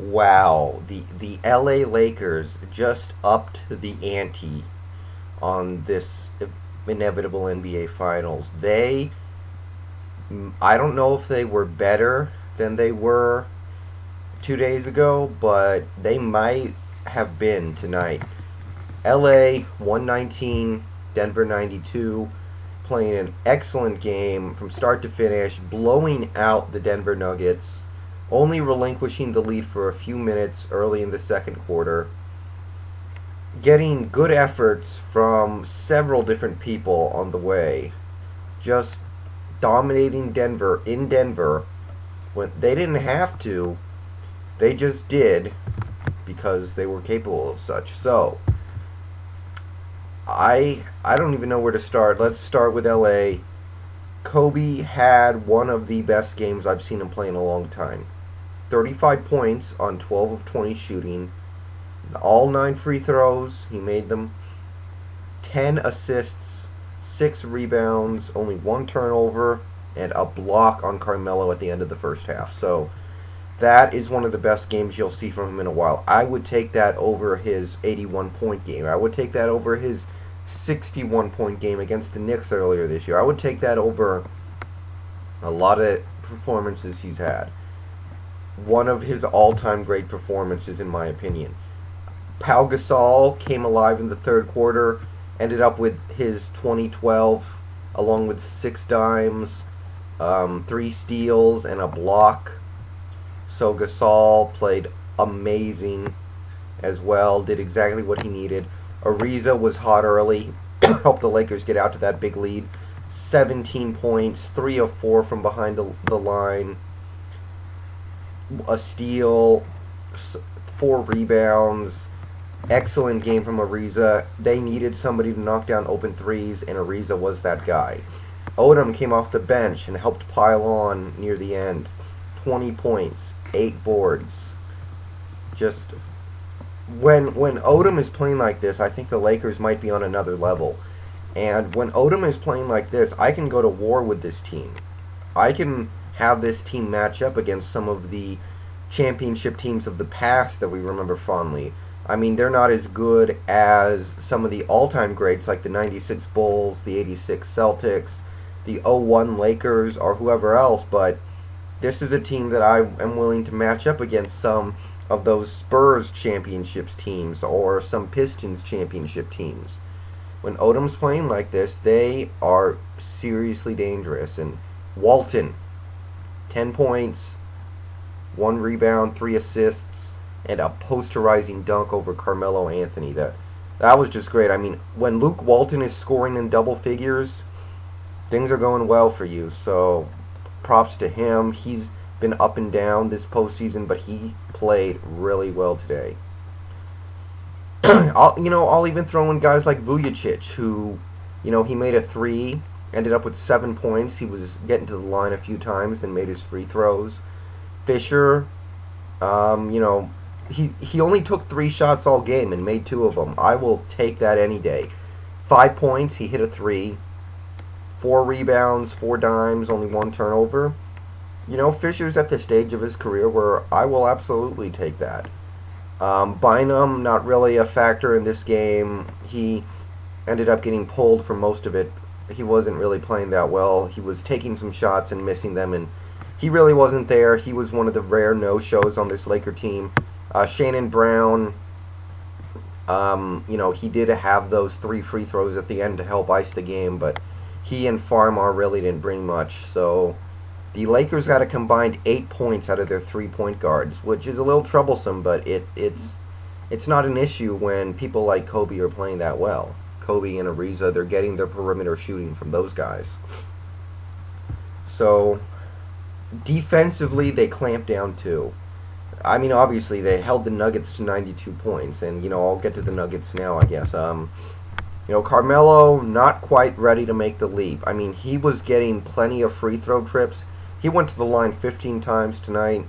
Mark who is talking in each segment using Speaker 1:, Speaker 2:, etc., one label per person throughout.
Speaker 1: Wow, the LA Lakers just upped the ante on this inevitable NBA Finals. I don't know if they were better than they were 2 days ago, but they might have been tonight. LA 119, Denver 92, playing an excellent game from start to finish, blowing out the Denver Nuggets, only relinquishing the lead for a few minutes early in the second quarter, getting good efforts from several different people on the way, just dominating Denver in Denver when they didn't have to, they just did because they were capable of such. So, I don't even know where to start. Let's start with LA. Kobe had one of the best games I've seen him play in a long time. 35 points on 12 of 20 shooting. All 9 free throws, he made them. 10 assists, 6 rebounds, only 1 turnover, and a block on Carmelo at the end of the first half. So that is one of the best games you'll see from him in a while. I would take that over his 81-point game. I would take that over his 61-point game against the Knicks earlier this year. I would take that over a lot of performances he's had. One of his all-time great performances, in my opinion. Pau Gasol came alive in the third quarter, ended up with his 2012, along with 6 dimes, 3 steals, and a block. So Gasol played amazing as well, did exactly what he needed. Ariza was hot early, helped the Lakers get out to that big lead. 17 points, 3 of 4 from behind the line, a steal, 4 rebounds. Excellent game from Ariza. They needed somebody to knock down open threes, and Ariza was that guy. Odom came off the bench and helped pile on near the end. 20 points, 8 boards. Just when Odom is playing like this, I think the Lakers might be on another level. And when Odom is playing like this, I can go to war with this team. I can have this team match up against some of the championship teams of the past that we remember fondly. I mean, they're not as good as some of the all-time greats like the 96 Bulls, the 86 Celtics, the 01 Lakers, or whoever else, but this is a team that I am willing to match up against some of those Spurs championships teams or some Pistons championship teams. When Odom's playing like this, they are seriously dangerous. And Walton, 10 points, 1 rebound, 3 assists, and a posterizing dunk over Carmelo Anthony. That was just great. I mean, when Luke Walton is scoring in double figures, things are going well for you. So props to him. He's been up and down this postseason, but he played really well today. I'll even throw in guys like Vujacic, who, he made a 3, ended up with 7 points. He was getting to the line a few times and made his free throws. Fisher, he only took 3 shots all game and made 2 of them. I will take that any day. 5 points, he hit a 3. 4 rebounds, 4 dimes, only 1 turnover. Fisher's at the stage of his career where I will absolutely take that. Bynum, not really a factor in this game. He ended up getting pulled for most of it. He wasn't really playing that well. He was taking some shots and missing them, and he really wasn't there. He was one of the rare no-shows on this Laker team. Shannon Brown, he did have those 3 free throws at the end to help ice the game, but he and Farmar really didn't bring much. So the Lakers got a combined 8 points out of their 3-point guards, which is a little troublesome, but it's not an issue when people like Kobe are playing that well. Kobe and Ariza, they're getting their perimeter shooting from those guys. So defensively, they clamped down too. I mean, obviously, they held the Nuggets to 92 points, and, I'll get to the Nuggets now, I guess. Carmelo, not quite ready to make the leap. I mean, he was getting plenty of free throw trips. He went to the line 15 times tonight,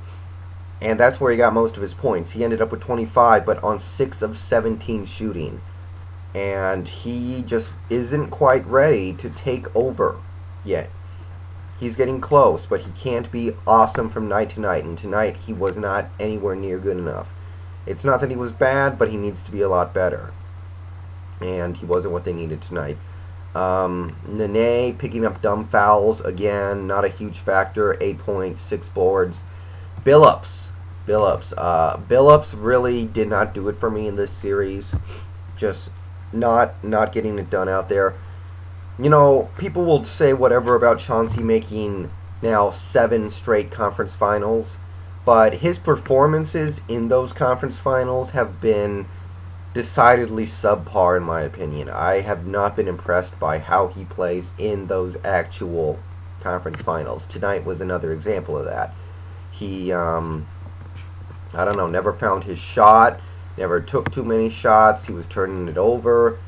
Speaker 1: and that's where he got most of his points. He ended up with 25, but on 6 of 17 shooting. And he just isn't quite ready to take over yet. He's getting close, but he can't be awesome from night to night. And tonight, he was not anywhere near good enough. It's not that he was bad, but he needs to be a lot better. And he wasn't what they needed tonight. Nene picking up dumb fouls again, not a huge factor. 8 points, 6 boards. Billups really did not do it for me in this series. Just not getting it done out there. You know, people will say whatever about Chauncey making now 7 straight conference finals, but his performances in those conference finals have been decidedly subpar in my opinion. I have not been impressed by how he plays in those actual conference finals. Tonight was another example of that. He, I don't know, never found his shot, never took too many shots, he was turning it over.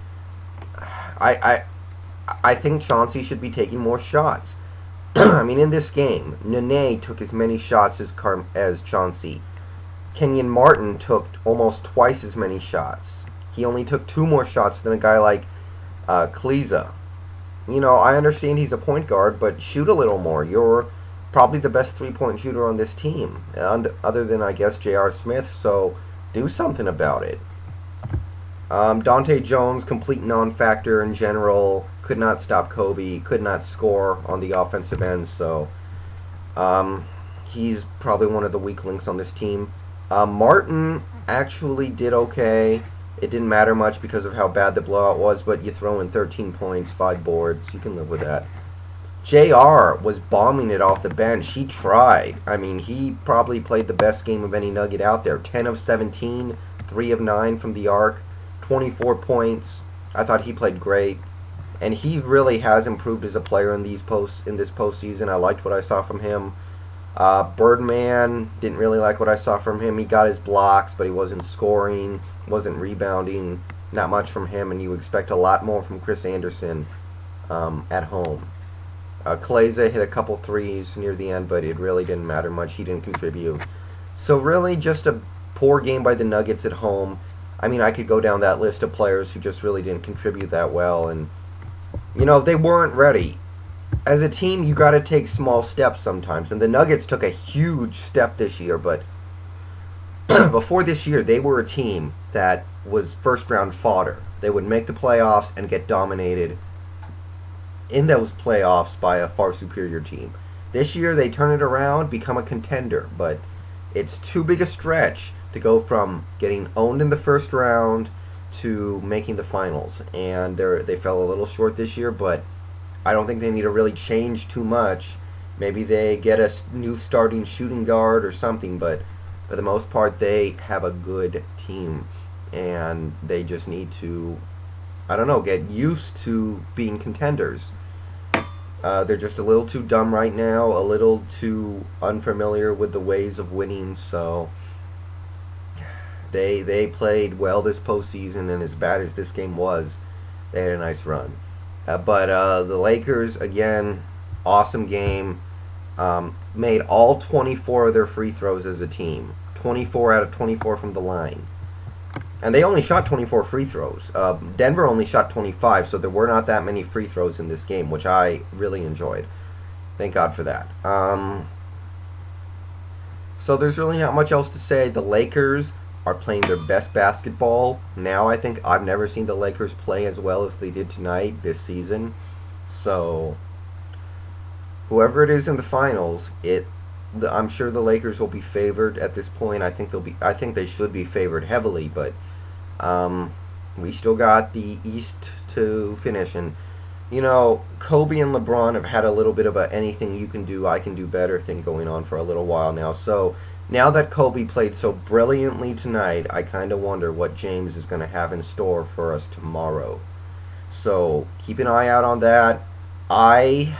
Speaker 1: I think Chauncey should be taking more shots. I mean, in this game, Nene took as many shots as Chauncey. Kenyon Martin took almost twice as many shots. He only took 2 more shots than a guy like Kleza. You know, I understand he's a point guard, but shoot a little more. You're probably the best 3-point shooter on this team, other than, I guess, J.R. Smith, so do something about it. Dante Jones, complete non-factor in general, could not stop Kobe, could not score on the offensive end, so he's probably one of the weak links on this team. Martin actually did okay. It didn't matter much because of how bad the blowout was, but you throw in 13 points, 5 boards, you can live with that. JR was bombing it off the bench. He tried. I mean, he probably played the best game of any Nugget out there. 10 of 17, 3 of 9 from the arc, 24 points. I thought he played great. And he really has improved as a player in this postseason. I liked what I saw from him. Birdman, didn't really like what I saw from him. He got his blocks, but he wasn't scoring, wasn't rebounding. Not much from him, and you expect a lot more from Chris Anderson at home. Kleza hit a couple threes near the end, but it really didn't matter much. He didn't contribute. So really just a poor game by the Nuggets at home. I mean, I could go down that list of players who just really didn't contribute that well, and you know, they weren't ready. As a team, you got to take small steps sometimes, and the Nuggets took a huge step this year, but before this year, they were a team that was first-round fodder. They would make the playoffs and get dominated in those playoffs by a far superior team. This year, they turn it around, become a contender, but it's too big a stretch to go from getting owned in the first round to making the finals. And they fell a little short this year, but I don't think they need to really change too much. Maybe they get a new starting shooting guard or something, but for the most part, they have a good team, and they just need to, I don't know, get used to being contenders. They're just a little too dumb right now, a little too unfamiliar with the ways of winning, so they played well this postseason, and as bad as this game was, they had a nice run. But the Lakers, again, awesome game. Made all 24 of their free throws as a team. 24 out of 24 from the line. And they only shot 24 free throws. Denver only shot 25, so there were not that many free throws in this game, which I really enjoyed. Thank God for that. So there's really not much else to say. The Lakers are playing their best basketball now. I think I've never seen the Lakers play as well as they did tonight this season. So whoever it is in the finals, I'm sure the Lakers will be favored at this point. I think they should be favored heavily, but we still got the East to finish. And you know, Kobe and LeBron have had a little bit of a anything you can do, I can do better thing going on for a little while now. So now that Kobe played so brilliantly tonight, I kind of wonder what James is going to have in store for us tomorrow. So keep an eye out on that. I'm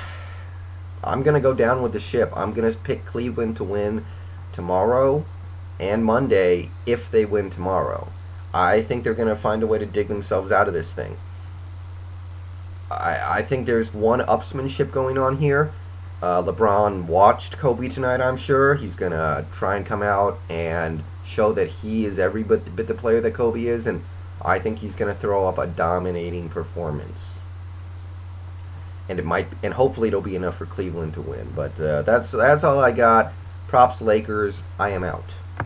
Speaker 1: going to go down with the ship. I'm going to pick Cleveland to win tomorrow and Monday if they win tomorrow. I think they're going to find a way to dig themselves out of this thing. I think there's one upsmanship going on here. LeBron watched Kobe tonight, I'm sure. He's going to try and come out and show that he is every bit the player that Kobe is, and I think he's going to throw up a dominating performance. and hopefully it'll be enough for Cleveland to win. But that's all I got. Props Lakers. I am out.